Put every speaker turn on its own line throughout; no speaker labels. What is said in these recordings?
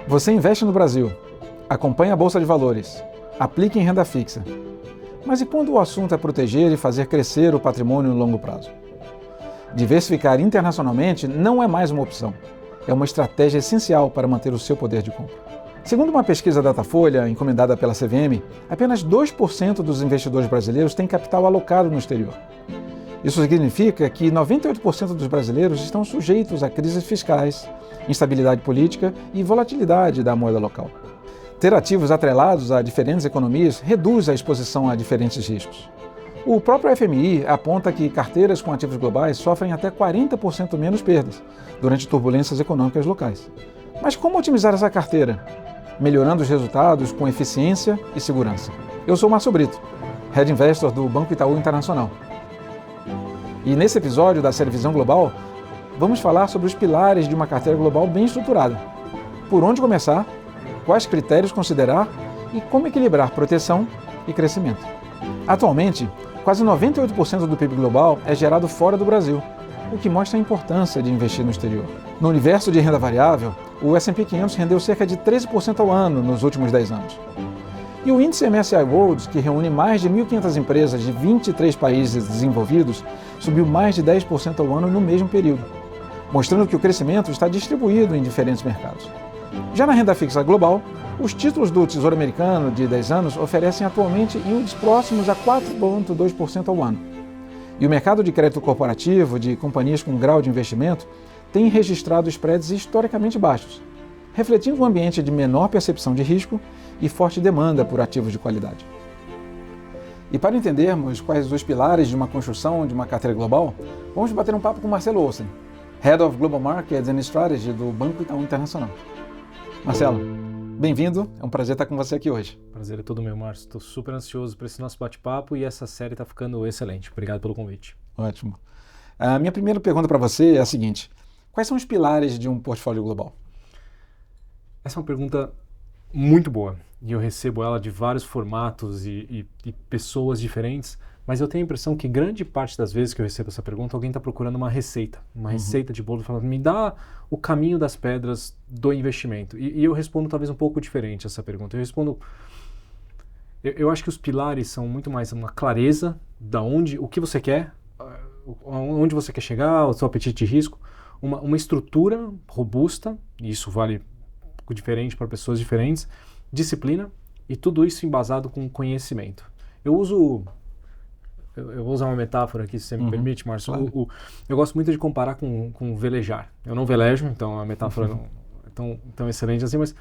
Você investe no Brasil, acompanha a Bolsa de Valores, aplica em renda fixa. Mas e quando o assunto é proteger e fazer crescer o patrimônio no longo prazo? Diversificar internacionalmente não é mais uma opção. É uma estratégia essencial para manter o seu poder de compra. Segundo uma pesquisa Datafolha, encomendada pela CVM, apenas 2% dos investidores brasileiros têm capital alocado no exterior. Isso significa que 98% dos brasileiros estão sujeitos a crises fiscais, instabilidade política e volatilidade da moeda local. Ter ativos atrelados a diferentes economias reduz a exposição a diferentes riscos. O próprio FMI aponta que carteiras com ativos globais sofrem até 40% menos perdas durante turbulências econômicas locais. Mas como otimizar essa carteira? Melhorando os resultados com eficiência e segurança. Eu sou Márcio Brito, Head Investor do Banco Itaú Internacional. E nesse episódio da série Visão Global, vamos falar sobre os pilares de uma carteira global bem estruturada. Por onde começar, quais critérios considerar e como equilibrar proteção e crescimento. Atualmente, quase 98% do PIB global é gerado fora do Brasil, o que mostra a importância de investir no exterior. No universo de renda variável, o S&P 500 rendeu cerca de 13% ao ano nos últimos 10 anos. E o índice MSCI World, que reúne mais de 1.500 empresas de 23 países desenvolvidos, subiu mais de 10% ao ano no mesmo período, mostrando que o crescimento está distribuído em diferentes mercados. Já na renda fixa global, os títulos do Tesouro Americano de 10 anos oferecem atualmente yields próximos a 4,2% ao ano. E o mercado de crédito corporativo de companhias com grau de investimento tem registrado spreads historicamente baixos, refletindo um ambiente de menor percepção de risco e forte demanda por ativos de qualidade. E para entendermos quais os pilares de uma construção de uma carteira global, vamos bater um papo com Marcelo Olsen, Head of Global Markets and Strategy do Banco Itaú Internacional. Marcelo, bem-vindo, é um prazer estar com você aqui hoje.
Prazer é todo meu, Márcio. Estou super ansioso para esse nosso bate-papo e essa série está ficando excelente. Obrigado pelo convite.
Ótimo. A minha primeira pergunta para você é a seguinte: quais são os pilares de um portfólio global?
Essa é uma pergunta muito boa e eu recebo ela de vários formatos e pessoas diferentes, mas eu tenho a impressão que grande parte das vezes que eu recebo essa pergunta, alguém está procurando uma receita de bolo, falando, me dá o caminho das pedras do investimento. E eu respondo talvez um pouco diferente essa pergunta. Eu respondo, eu acho que os pilares são muito mais uma clareza da onde, o que você quer, onde você quer chegar, o seu apetite de risco, uma estrutura robusta, e isso vale diferente para pessoas diferentes, disciplina e tudo isso embasado com conhecimento. Eu vou usar uma metáfora aqui, se você me permite, Márcio.
Claro.
Eu gosto muito de comparar com velejar. Eu não velejo, então a metáfora não é tão excelente assim, mas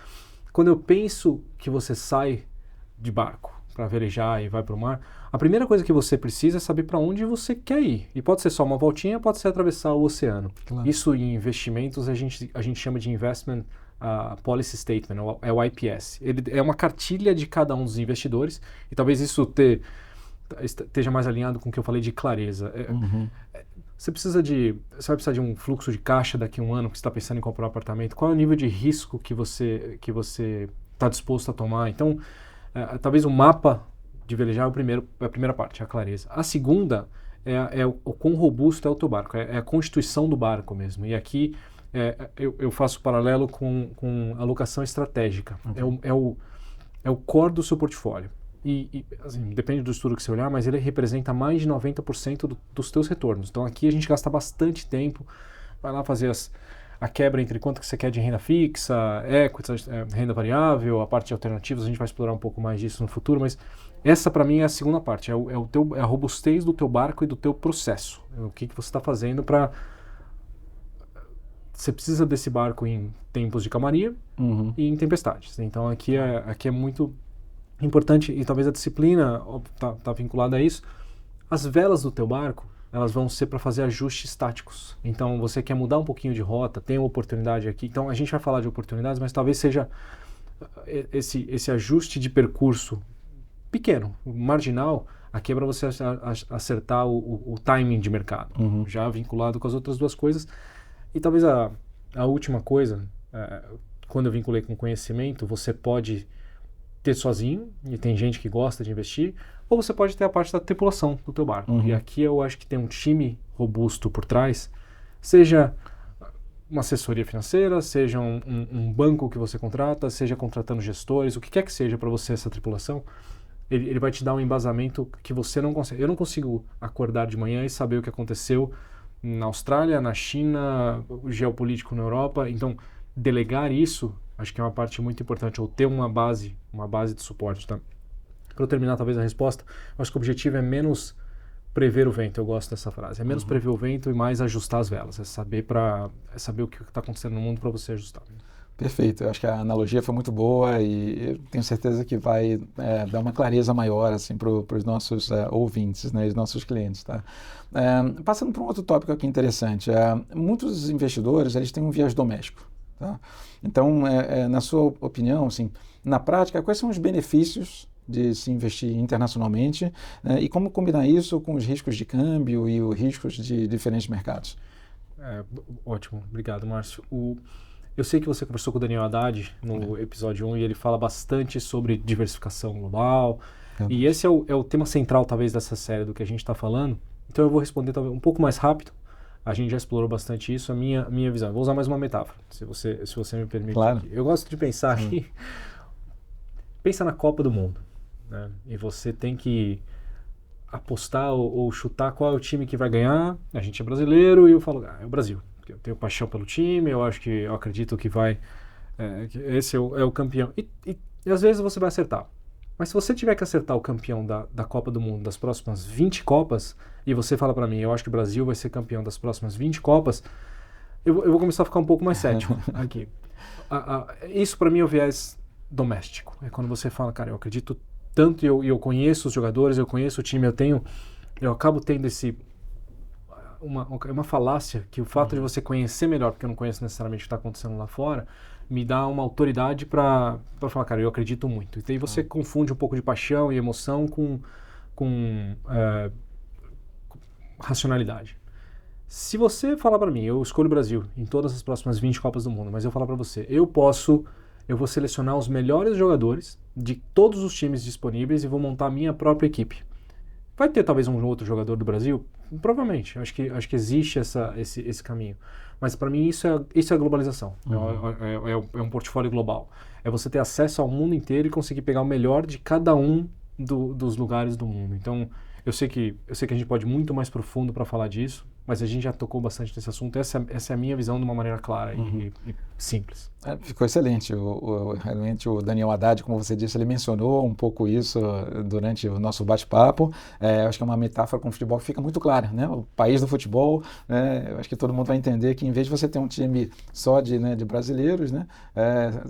quando eu penso que você sai de barco para velejar e vai para o mar, a primeira coisa que você precisa é saber para onde você quer ir. E pode ser só uma voltinha, pode ser atravessar o oceano. Claro. Isso em investimentos a gente chama de Investment Policy Statement, é o IPS. Ele é uma cartilha de cada um dos investidores e talvez isso esteja mais alinhado com o que eu falei de clareza. Você vai precisar de um fluxo de caixa daqui a um ano que você está pensando em comprar um apartamento. Qual é o nível de risco que você está disposto a tomar? Então, talvez o mapa de velejar é a primeira parte, a clareza. A segunda é o quão robusto é o teu barco, é a constituição do barco mesmo. E aqui eu faço paralelo com alocação estratégica. É o core do seu portfólio. E assim, depende do estudo que você olhar, mas ele representa mais de 90% dos teus retornos. Então aqui a gente gasta bastante tempo, vai lá fazer a quebra entre quanto que você quer de renda fixa, equities, renda variável, a parte de alternativas, a gente vai explorar um pouco mais disso no futuro, mas essa para mim é a segunda parte, é a robustez do teu barco e do teu processo. O que você está fazendo para... Você precisa desse barco em tempos de calmaria e em tempestades. Então aqui é muito importante, e talvez a disciplina está vinculada a isso. As velas do teu barco, elas vão ser para fazer ajustes táticos. Então você quer mudar um pouquinho de rota, tem uma oportunidade aqui. Então a gente vai falar de oportunidades, mas talvez seja esse ajuste de percurso pequeno, marginal, aqui é para você acertar o timing de mercado, já vinculado com as outras duas coisas. E talvez a última coisa, quando eu vinculei com conhecimento, você pode ter sozinho, e tem gente que gosta de investir, ou você pode ter a parte da tripulação do teu barco. E aqui eu acho que tem um time robusto por trás, seja uma assessoria financeira, seja um banco que você contrata, seja contratando gestores, o que quer que seja para você essa tripulação, ele vai te dar um embasamento que você não consegue. Eu não consigo acordar de manhã e saber o que aconteceu na Austrália, na China, o geopolítico na Europa. Então, delegar isso, acho que é uma parte muito importante, ou ter uma base de suporte, tá? Para eu terminar talvez a resposta, acho que o objetivo é menos prever o vento, eu gosto dessa frase. É menos prever o vento e mais ajustar as velas. É saber o que está acontecendo no mundo para você ajustar.
Perfeito, eu acho que a analogia foi muito boa e eu tenho certeza que vai dar uma clareza maior assim, para os nossos ouvintes, né, os nossos clientes. Tá? Passando para um outro tópico aqui interessante, muitos investidores eles têm um viés doméstico. Tá? Então, na sua opinião, assim, na prática, quais são os benefícios de se investir internacionalmente e como combinar isso com os riscos de câmbio e os riscos de diferentes mercados?
Ótimo, obrigado, Márcio. Eu sei que você conversou com o Daniel Haddad no episódio 1 e ele fala bastante sobre diversificação global. E esse é o tema central, talvez, dessa série do que a gente está falando. Então eu vou responder talvez um pouco mais rápido. A gente já explorou bastante isso, a minha visão. Vou usar mais uma metáfora, se você me permite.
Claro.
Aqui. Eu gosto de pensar aqui, pensa na Copa do Mundo, né? E você tem que apostar ou chutar qual é o time que vai ganhar. A gente é brasileiro e eu falo, é o Brasil. Eu tenho paixão pelo time, eu acredito que vai, que esse é o campeão. E às vezes você vai acertar. Mas se você tiver que acertar o campeão da Copa do Mundo das próximas 20 Copas, e você fala para mim, eu acho que o Brasil vai ser campeão das próximas 20 Copas, eu vou começar a ficar um pouco mais cético aqui. Isso para mim é o viés doméstico. É quando você fala, cara, eu acredito tanto e eu conheço os jogadores, eu conheço o time, eu acabo tendo uma falácia que o fato de você conhecer melhor, porque eu não conheço necessariamente o que está acontecendo lá fora, me dá uma autoridade para falar, cara, eu acredito muito. E daí você confunde um pouco de paixão e emoção com racionalidade. Se você falar para mim, eu escolho o Brasil em todas as próximas 20 Copas do Mundo, mas eu falar para você, eu vou selecionar os melhores jogadores de todos os times disponíveis e vou montar a minha própria equipe. Vai ter talvez um outro jogador do Brasil? Provavelmente. Acho que existe esse caminho. Mas para mim isso é a globalização. É um portfólio global. É você ter acesso ao mundo inteiro e conseguir pegar o melhor de cada um dos lugares do mundo. Então, eu sei que a gente pode ir muito mais profundo para falar disso, mas a gente já tocou bastante nesse assunto. Essa é a minha visão de uma maneira clara e simples.
Ficou excelente. Realmente o Daniel Haddad, como você disse, ele mencionou um pouco isso durante o nosso bate-papo. Acho que é uma metáfora com o futebol que fica muito clara, né? O país do futebol, eu acho que todo mundo vai entender que em vez de você ter um time só de brasileiros, né?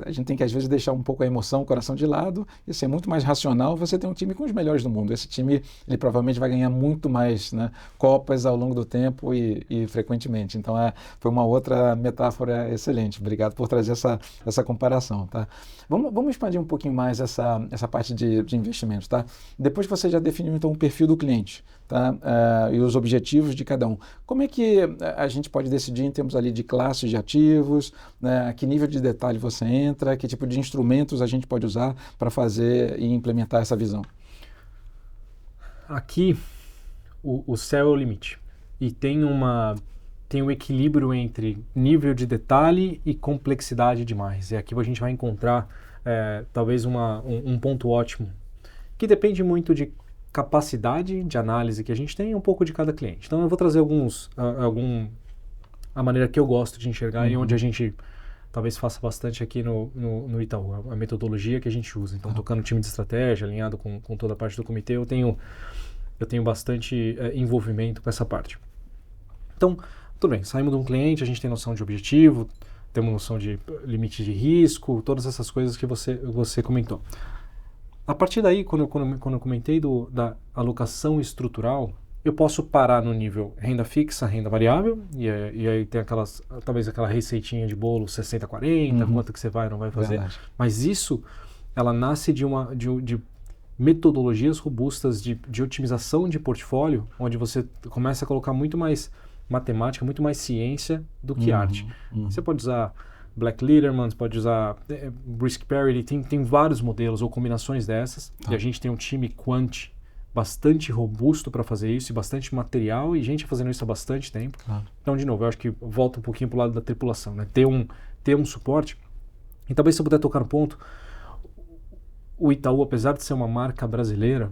A gente tem que às vezes deixar um pouco a emoção, o coração de lado e ser muito mais racional. Você tem um time com os melhores do mundo. Esse time, ele provavelmente vai ganhar muito mais, né, Copas ao longo do tempo e frequentemente. Então, foi uma outra metáfora excelente. Obrigado por trazer essa comparação, tá? Vamos expandir um pouquinho mais essa parte de investimentos, tá? Depois que você já definiu, então, o perfil do cliente, tá? E os objetivos de cada um. Como é que a gente pode decidir em termos ali de classes de ativos, né? A que nível de detalhe você entra, que tipo de instrumentos a gente pode usar para fazer e implementar essa visão?
Aqui, o céu é o limite. E tem um equilíbrio entre nível de detalhe e complexidade demais. E aqui a gente vai encontrar talvez um ponto ótimo, que depende muito de capacidade de análise que a gente tem e um pouco de cada cliente. Então eu vou trazer a maneira que eu gosto de enxergar e onde a gente talvez faça bastante aqui no Itaú, a metodologia que a gente usa. Então tocando time de estratégia, alinhado com toda a parte do comitê, eu tenho bastante envolvimento com essa parte. Então, tudo bem, saímos de um cliente, a gente tem noção de objetivo, temos noção de limite de risco, todas essas coisas que você comentou. A partir daí, quando eu comentei da alocação estrutural, eu posso parar no nível renda fixa, renda variável, e aí tem talvez aquela receitinha de bolo 60-40, quanto que você vai ou não vai fazer.
Verdade.
Mas isso, ela nasce de metodologias robustas de otimização de portfólio, onde você começa a colocar muito mais matemática, muito mais ciência do que arte. Você pode usar Black Leaderman, pode usar Risk Parity, tem vários modelos ou combinações dessas, e a gente tem um time quant bastante robusto para fazer isso, e bastante material e gente fazendo isso há bastante tempo. Então, de novo, eu acho que volta um pouquinho para o lado da tripulação, né? Ter um suporte. E talvez se eu puder tocar no ponto, o Itaú, apesar de ser uma marca brasileira,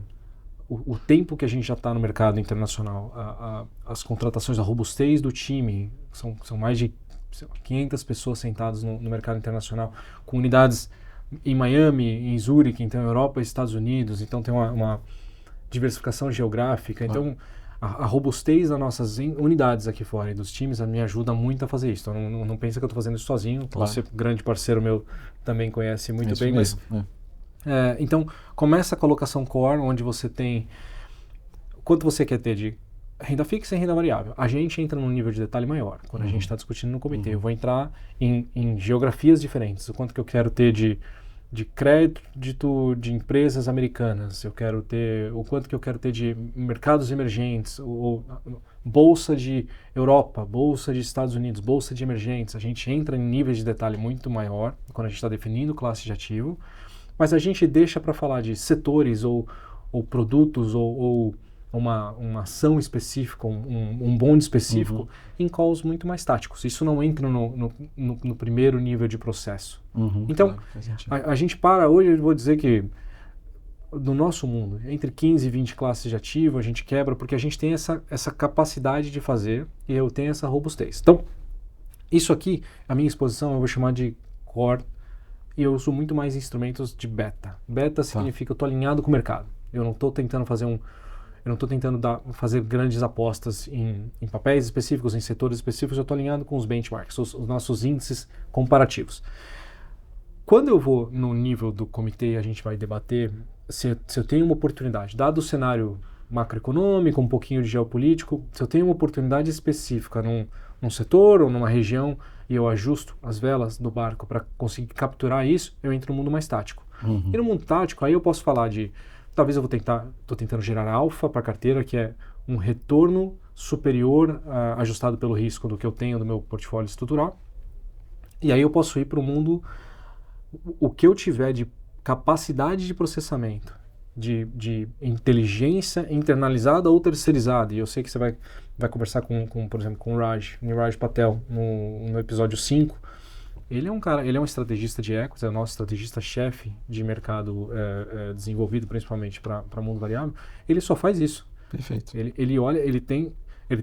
o tempo que a gente já está no mercado internacional, as contratações, a robustez do time, são mais de 500 pessoas sentadas no mercado internacional, com unidades em Miami, em Zurique, então Europa e Estados Unidos, então tem uma diversificação geográfica, então a robustez das nossas unidades aqui fora e dos times me ajuda muito a fazer isso. Então não pensa que eu estou fazendo isso sozinho, você, grande parceiro meu, também conhece muito bem,
mesmo,
mas... então, começa a colocação core, onde você tem quanto você quer ter de renda fixa e renda variável. A gente entra num nível de detalhe maior, quando a gente está discutindo no comitê. Eu vou entrar em geografias diferentes, o quanto que eu quero ter de crédito de empresas americanas, eu quero ter o quanto que eu quero ter de mercados emergentes, ou bolsa de Europa, bolsa de Estados Unidos, bolsa de emergentes. A gente entra em níveis de detalhe muito maior, quando a gente está definindo classe de ativo. Mas a gente deixa para falar de setores ou produtos ou uma ação específica, um bonde específico, em calls muito mais táticos. Isso não entra no primeiro nível de processo. Então, a gente para hoje, eu vou dizer que no nosso mundo, entre 15 e 20 classes de ativo, a gente quebra porque a gente tem essa capacidade de fazer e eu tenho essa robustez. Então, isso aqui, a minha exposição, eu vou chamar de core. E eu uso muito mais instrumentos de beta. Beta significa que eu estou alinhado com o mercado. Eu não estou tentando fazer grandes apostas em papéis específicos, em setores específicos. Eu estou alinhado com os benchmarks, os nossos índices comparativos. Quando eu vou no nível do comitê e a gente vai debater se eu tenho uma oportunidade, dado o cenário macroeconômico, um pouquinho de geopolítico, se eu tenho uma oportunidade específica num setor ou numa região e eu ajusto as velas do barco para conseguir capturar isso, eu entro no mundo mais tático. E no mundo tático, aí eu posso falar talvez eu estou tentando gerar alfa para a carteira, que é um retorno superior ajustado pelo risco do que eu tenho do meu portfólio estrutural. E aí eu posso ir para o mundo, o que eu tiver de capacidade de processamento, de inteligência internalizada ou terceirizada. E eu sei que você vai conversar por exemplo, com o Niraj Patel no episódio 5. Ele é um cara, ele é um estrategista de equities, é o nosso estrategista-chefe de mercado desenvolvido principalmente para mundo variável. Ele só faz isso.
Perfeito.
Ele olha, ele tem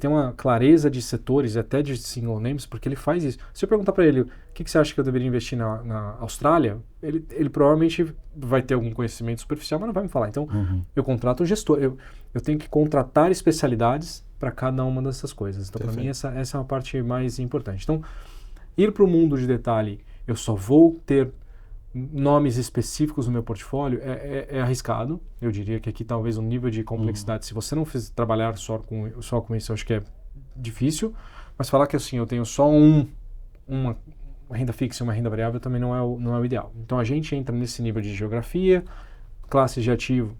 uma clareza de setores, até de single names, porque ele faz isso. Se eu perguntar para ele o que você acha que eu deveria investir na Austrália, ele provavelmente vai ter algum conhecimento superficial, mas não vai me falar. Então, eu contrato um gestor. Eu tenho que contratar especialidades para cada uma dessas coisas. Então, para mim, essa é uma parte mais importante. Então, ir para o mundo de detalhe, eu só vou ter nomes específicos no meu portfólio é arriscado. Eu diria que aqui talvez o nível de complexidade, se você não trabalhar só com isso, eu acho que é difícil. Mas falar que assim, eu tenho só uma renda fixa e uma renda variável também não é o ideal. Então a gente entra nesse nível de geografia, classes de ativo,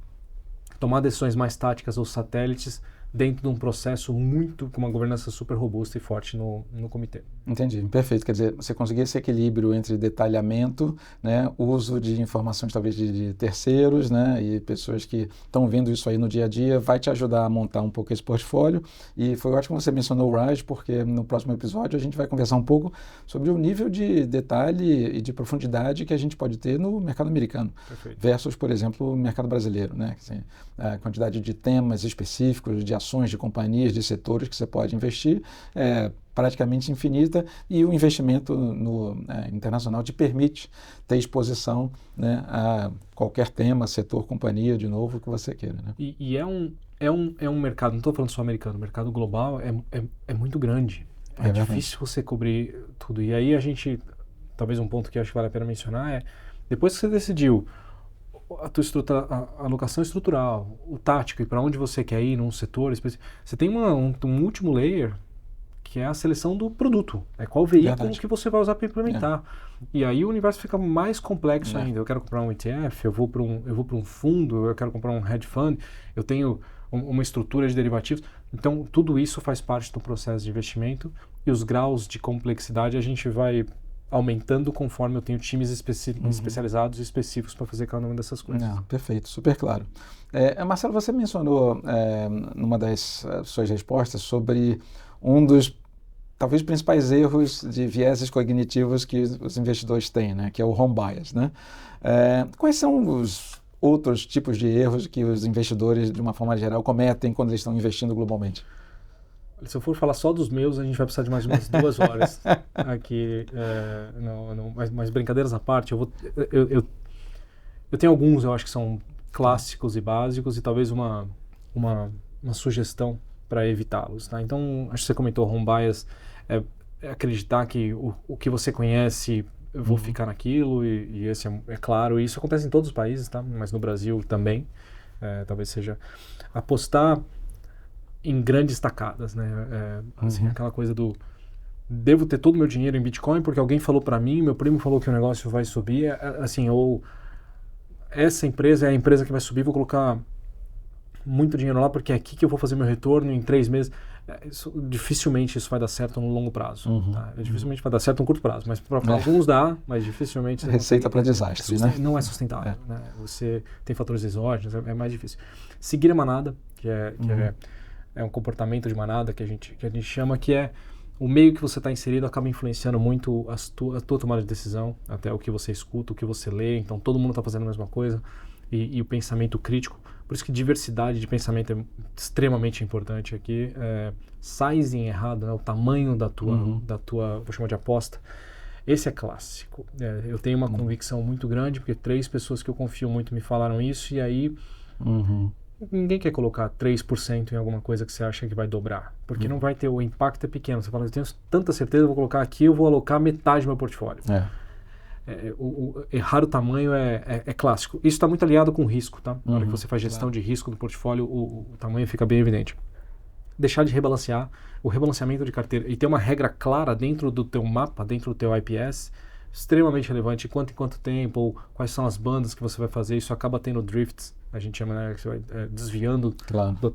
tomar decisões mais táticas ou satélites dentro de um processo com uma governança super robusta e forte no comitê.
Entendi, perfeito. Quer dizer, você conseguir esse equilíbrio entre detalhamento, né, uso de informações talvez de terceiros, né, e pessoas que estão vendo isso aí no dia a dia, vai te ajudar a montar um pouco esse portfólio. E foi ótimo que você mencionou o Raj, porque no próximo episódio a gente vai conversar um pouco sobre o nível de detalhe e de profundidade que a gente pode ter no mercado americano.
Perfeito.
Versus, por exemplo, o mercado brasileiro, né? Assim, a quantidade de temas específicos, de ações, de companhias, de setores que você pode investir é praticamente infinita, e o investimento internacional te permite ter exposição, né, a qualquer tema, setor, companhia, de novo, que você queira. Né?
E é um mercado, não estou falando só americano, o mercado global é muito grande. É difícil você cobrir tudo. E aí talvez um ponto que eu acho que vale a pena mencionar depois que você decidiu a alocação estrutural, o tático e para onde você quer ir num setor específico, você tem um último layer que é a seleção do produto. Qual veículo que você vai usar para implementar. E aí o universo fica mais complexo ainda. Eu quero comprar um ETF, eu vou para um fundo, eu quero comprar um hedge fund, eu tenho uma estrutura de derivativos. Então, tudo isso faz parte do processo de investimento e os graus de complexidade a gente vai aumentando conforme eu tenho times especializados e específicos para fazer cada uma dessas coisas.
Não, perfeito, super claro. Marcelo, você mencionou numa das suas respostas sobre um dos talvez principais erros de vieses cognitivos que os investidores têm, né, que é o home bias, né? Quais são os outros tipos de erros que os investidores, de uma forma geral, cometem quando eles estão investindo globalmente?
Se eu for falar só dos meus, a gente vai precisar de mais umas 2 horas aqui. Mas brincadeiras à parte, eu tenho alguns, eu acho que são clássicos e básicos, e talvez uma sugestão para evitá-los. Tá? Então, acho que você comentou home bias, é acreditar que o que você conhece, eu vou ficar naquilo, e esse é claro, e isso acontece em todos os países, tá? Mas no Brasil também, talvez seja apostar em grandes tacadas, né? Assim, aquela coisa do devo ter todo o meu dinheiro em Bitcoin porque alguém falou para mim, meu primo falou que o negócio vai subir, assim, ou essa empresa é a empresa que vai subir, vou colocar muito dinheiro lá porque é aqui que eu vou fazer meu retorno em 3 meses. Dificilmente isso vai dar certo no longo prazo. Tá? Dificilmente vai dar certo no curto prazo, mas para alguns dá, mas dificilmente...
Receita para desastre, né?
Não é sustentável. Né? Você tem fatores exógenos, é mais difícil. Seguir a manada, que é um comportamento de manada que a gente chama, que é o meio que você está inserido acaba influenciando muito a tua tomada de decisão, até o que você escuta, o que você lê, então todo mundo está fazendo a mesma coisa, e o pensamento crítico. Por isso que diversidade de pensamento é extremamente importante aqui. Sizing errado, né? O tamanho da tua, vou chamar de aposta, esse é clássico. Eu tenho uma convicção muito grande, porque 3 pessoas que eu confio muito me falaram isso, e aí... Ninguém quer colocar 3% em alguma coisa que você acha que vai dobrar, porque não vai ter, o impacto é pequeno. Você fala, eu tenho tanta certeza, eu vou colocar aqui, eu vou alocar metade do meu portfólio. Errar o tamanho é clássico. Isso está muito aliado com o risco, tá? Na hora que você faz gestão de risco do portfólio, o tamanho fica bem evidente. Deixar de rebalancear, o rebalanceamento de carteira, e ter uma regra clara dentro do teu mapa, dentro do teu IPS, extremamente relevante, quanto em quanto tempo, ou quais são as bandas que você vai fazer, isso acaba tendo drifts, a gente chama, né, que você vai desviando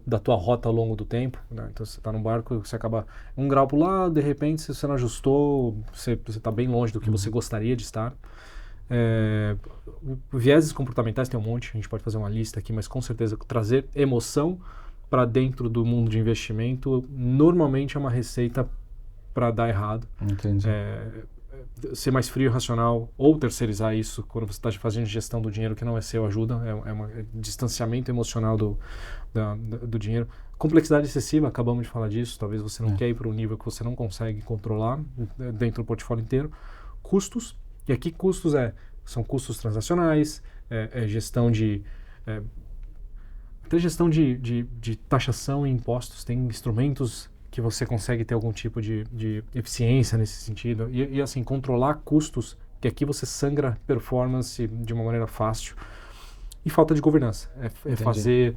da tua rota ao longo do tempo, né? Então você está no barco, você acaba 1 grau para o lado, de repente se você não ajustou, você está bem longe do que você gostaria de estar. Vieses comportamentais tem um monte, a gente pode fazer uma lista aqui, mas com certeza trazer emoção para dentro do mundo de investimento normalmente é uma receita para dar errado.
Entendi.
Ser mais frio e racional, ou terceirizar isso quando você está fazendo gestão do dinheiro que não é seu, ajuda. É um distanciamento emocional do dinheiro. Complexidade excessiva, acabamos de falar disso. Talvez você não quer ir para um nível que você não consegue controlar dentro do portfólio inteiro. Custos, e aqui custos são custos transacionais, gestão de... até gestão de taxação e impostos. Tem instrumentos que você consegue ter algum tipo de eficiência nesse sentido. E assim, controlar custos, que aqui você sangra performance de uma maneira fácil. E falta de governança. Fazer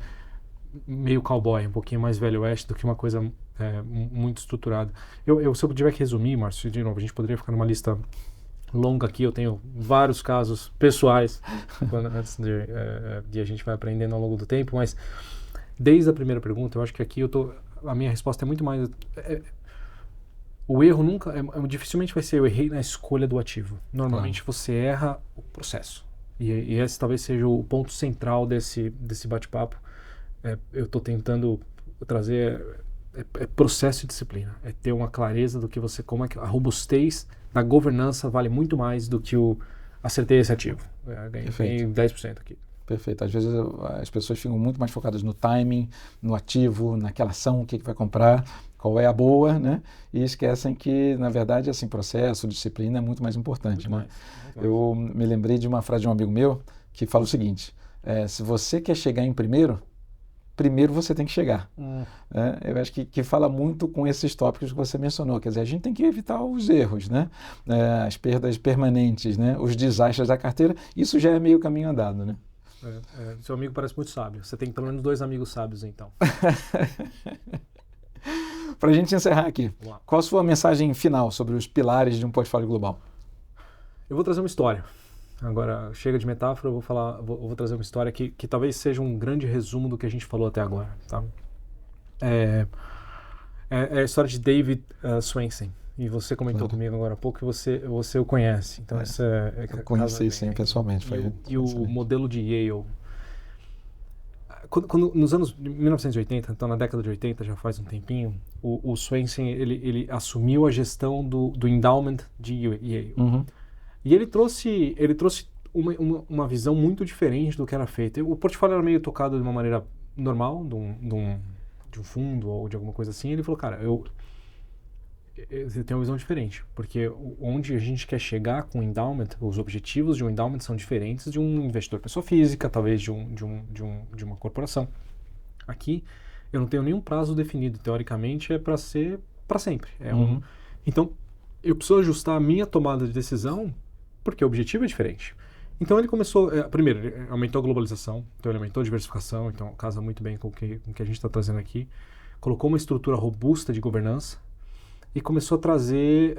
meio cowboy, um pouquinho mais velho oeste do que uma coisa muito estruturada. Se eu tiver que resumir, Márcio, de novo, a gente poderia ficar numa lista longa aqui. Eu tenho vários casos pessoais antes de a gente vai aprendendo ao longo do tempo, mas desde a primeira pergunta, eu acho que aqui a minha resposta é muito mais... o erro nunca... dificilmente vai ser eu errei na escolha do ativo. Normalmente você erra o processo. E esse talvez seja o ponto central desse bate-papo. Eu estou tentando trazer... processo e disciplina. É ter uma clareza do que você... Como é que a robustez da governança vale muito mais do que acertei esse ativo. Ganhei 10% aqui.
Perfeito. Às vezes as pessoas ficam muito mais focadas no timing, no ativo, naquela ação, o que vai comprar, qual é a boa, né? E esquecem que, na verdade, assim, processo, disciplina é muito mais importante. Muito mais. Eu me lembrei de uma frase de um amigo meu que fala o seguinte, se você quer chegar em primeiro você tem que chegar. Eu acho que fala muito com esses tópicos que você mencionou. Quer dizer, a gente tem que evitar os erros, né? As perdas permanentes, né? Os desastres da carteira. Isso já é meio caminho andado, né?
Seu amigo parece muito sábio. Você tem pelo menos 2 amigos sábios, então.
Para a gente encerrar aqui, qual a sua mensagem final sobre os pilares de um portfólio global?
Eu vou trazer uma história. Agora, chega de metáfora, eu vou trazer uma história que talvez seja um grande resumo do que a gente falou até agora. Tá? É a história de David Swensen. e você comentou comigo agora há pouco que você o conhece. Então,
eu conheci sim, pessoalmente.
E o modelo de Yale, quando nos anos 1980, então na década de 80, já faz um tempinho, o Swensen ele assumiu a gestão do endowment de Yale. E ele trouxe uma visão muito diferente do que era feito. O portfólio era meio tocado de uma maneira normal, de um fundo ou de alguma coisa assim. Ele falou, cara, eu tenho uma visão diferente, porque onde a gente quer chegar com o endowment, os objetivos de um endowment são diferentes de um investidor pessoa física, talvez de uma corporação. Aqui, eu não tenho nenhum prazo definido. Teoricamente, é para ser para sempre. Então, eu preciso ajustar a minha tomada de decisão porque o objetivo é diferente. Então ele começou, primeiro, ele aumentou a globalização, então ele aumentou a diversificação, então casa muito bem com o que a gente está trazendo aqui. Colocou uma estrutura robusta de governança e começou a trazer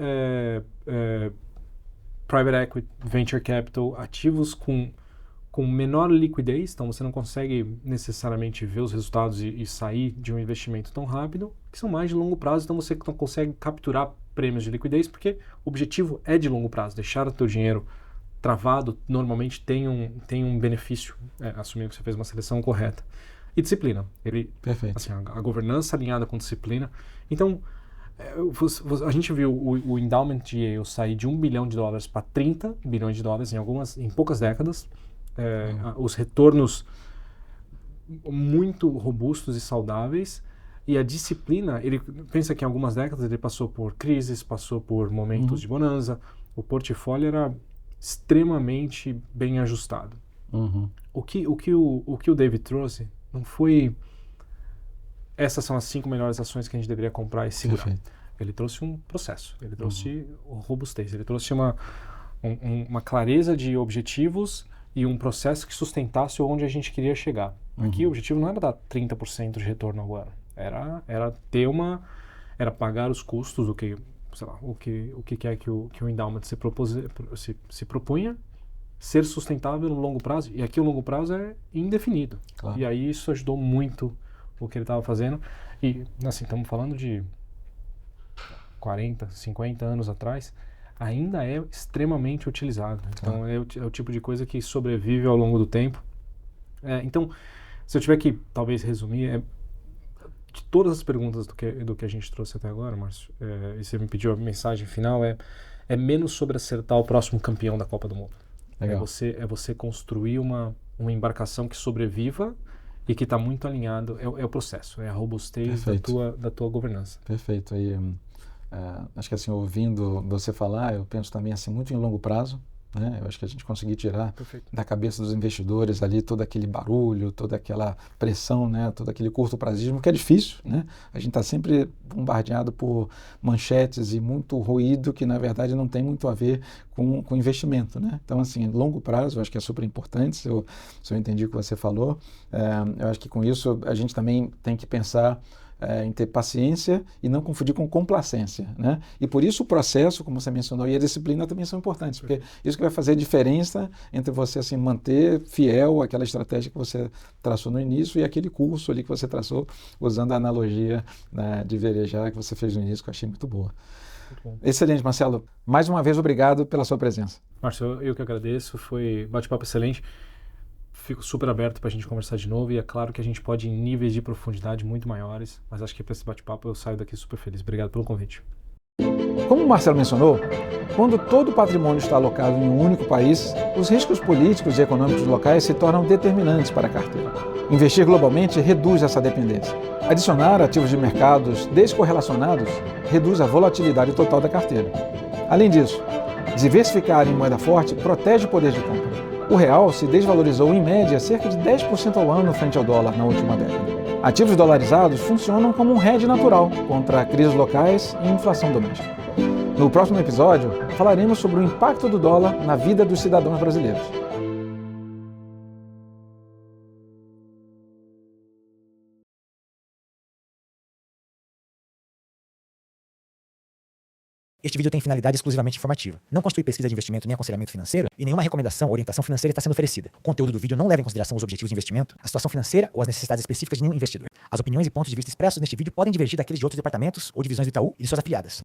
private equity, venture capital, ativos com menor liquidez, então você não consegue necessariamente ver os resultados e sair de um investimento tão rápido, que são mais de longo prazo, então você não consegue capturar prêmios de liquidez, porque o objetivo é de longo prazo, deixar o teu dinheiro travado normalmente tem um benefício, assumindo que você fez uma seleção correta. E disciplina.
Perfeito.
Assim, a governança alinhada com disciplina. Então, a gente viu o endowment de Yale sair de $1 bilhão para $30 bilhões em poucas décadas. Os retornos muito robustos e saudáveis. E a disciplina, ele pensa que em algumas décadas ele passou por crises, passou por momentos de bonança. O portfólio era extremamente bem ajustado. O que o David trouxe não foi essas são as 5 melhores ações que a gente deveria comprar e segurar.
Perfeito.
Ele trouxe um processo, ele trouxe robustez, ele trouxe uma clareza de objetivos e um processo que sustentasse onde a gente queria chegar. Aqui o objetivo não era dar 30% de retorno ao ano, era pagar os custos do que, sei lá, o que quer que o endowment se propunha, ser sustentável no longo prazo, e aqui o longo prazo é indefinido.
Claro.
E aí isso ajudou muito o que ele estava fazendo. E, assim, estamos falando de 40, 50 anos atrás, ainda é extremamente utilizado. Então, é o tipo de coisa que sobrevive ao longo do tempo. Então, se eu tiver que, talvez, resumir, de todas as perguntas do que a gente trouxe até agora, Márcio, e você me pediu a mensagem final, é menos sobre acertar o próximo campeão da Copa do Mundo.
Legal.
É você construir uma embarcação que sobreviva e que está muito alinhado, é o processo, é a robustez da tua governança.
Perfeito. Aí, acho que assim, ouvindo você falar, eu penso também assim, muito em longo prazo, né? Eu acho que a gente conseguir tirar da cabeça dos investidores ali todo aquele barulho, toda aquela pressão, né? Todo aquele curto-prazismo, que é difícil, né? A gente está sempre bombardeado por manchetes e muito ruído que, na verdade, não tem muito a ver com investimento, né? Então, assim, longo prazo, eu acho que é super importante, se eu entendi o que você falou. Eu acho que com isso a gente também tem que pensar em ter paciência e não confundir com complacência, né? E por isso o processo, como você mencionou, e a disciplina também são importantes, porque isso que vai fazer a diferença entre você assim, manter fiel àquela estratégia que você traçou no início e aquele curso ali que você traçou, usando a analogia, né, de velejar que você fez no início, que eu achei muito boa. Muito bom. Excelente, Marcelo. Mais uma vez, obrigado pela sua presença.
Márcio, eu que agradeço, foi bate-papo excelente. Fico super aberto para a gente conversar de novo e é claro que a gente pode ir em níveis de profundidade muito maiores, mas acho que para esse bate-papo eu saio daqui super feliz. Obrigado pelo convite.
Como o Marcelo mencionou, quando todo o patrimônio está alocado em um único país, os riscos políticos e econômicos locais se tornam determinantes para a carteira. Investir globalmente reduz essa dependência. Adicionar ativos de mercados descorrelacionados reduz a volatilidade total da carteira. Além disso, diversificar em moeda forte protege o poder de compra. O real se desvalorizou em média cerca de 10% ao ano frente ao dólar na última década. Ativos dolarizados funcionam como um hedge natural contra crises locais e inflação doméstica. No próximo episódio, falaremos sobre o impacto do dólar na vida dos cidadãos brasileiros.
Este vídeo tem finalidade exclusivamente informativa. Não constitui pesquisa de investimento nem aconselhamento financeiro e nenhuma recomendação ou orientação financeira está sendo oferecida. O conteúdo do vídeo não leva em consideração os objetivos de investimento, a situação financeira ou as necessidades específicas de nenhum investidor. As opiniões e pontos de vista expressos neste vídeo podem divergir daqueles de outros departamentos ou divisões do Itaú e de suas afiliadas.